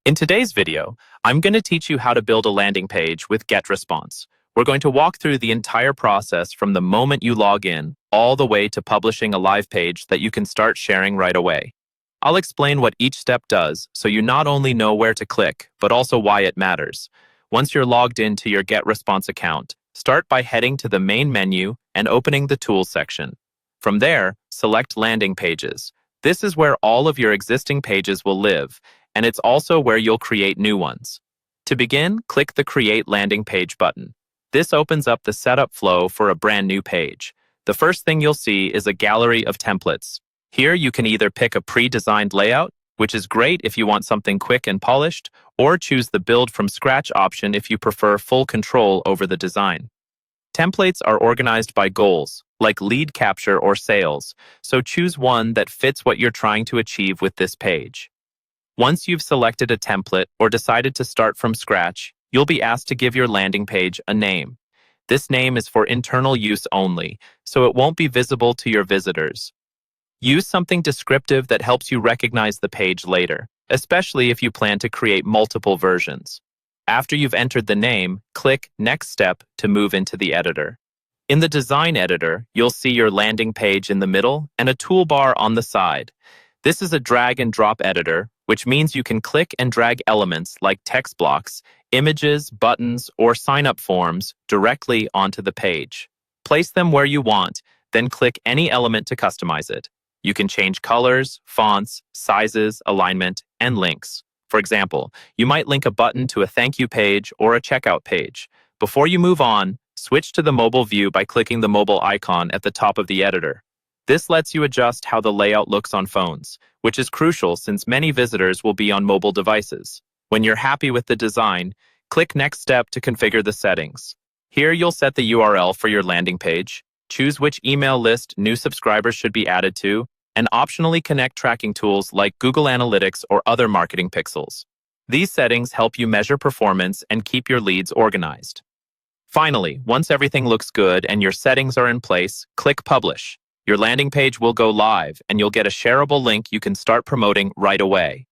In today's video, I'm going to teach you how to build a landing page with Getresponse. We're going to walk through the entire process from the moment you log in all the way to publishing a live page that you can start sharing right away. I'll explain what each step does so you not only know where to click, but also why it matters. Once you're logged into your Getresponse account, start by heading to the main menu and opening the Tools section. From there, select Landing Pages. This is where all of your existing pages will live, and it's also where you'll create new ones. To begin, click the Create Landing Page button. This opens up the setup flow for a brand new page. The first thing you'll see is a gallery of templates. Here you can either pick a pre-designed layout, which is great if you want something quick and polished, or choose the Build from Scratch option if you prefer full control over the design. Templates are organized by goals, like lead capture or sales, so choose one that fits what you're trying to achieve with this page. Once you've selected a template or decided to start from scratch, you'll be asked to give your landing page a name. This name is for internal use only, so it won't be visible to your visitors. Use something descriptive that helps you recognize the page later, especially if you plan to create multiple versions. After you've entered the name, click Next Step to move into the editor. In the Design Editor, you'll see your landing page in the middle and a toolbar on the side. This is a drag and drop editor, which means you can click and drag elements like text blocks, images, buttons, or sign-up forms directly onto the page. Place them where you want, then click any element to customize it. You can change colors, fonts, sizes, alignment, and links. For example, you might link a button to a thank you page or a checkout page. Before you move on, switch to the mobile view by clicking the mobile icon at the top of the editor. This lets you adjust how the layout looks on phones, which is crucial since many visitors will be on mobile devices. When you're happy with the design, click Next Step to configure the settings. Here you'll set the URL for your landing page, choose which email list new subscribers should be added to, and optionally connect tracking tools like Google Analytics or other marketing pixels. These settings help you measure performance and keep your leads organized. Finally, once everything looks good and your settings are in place, click Publish. Your landing page will go live, and you'll get a shareable link you can start promoting right away.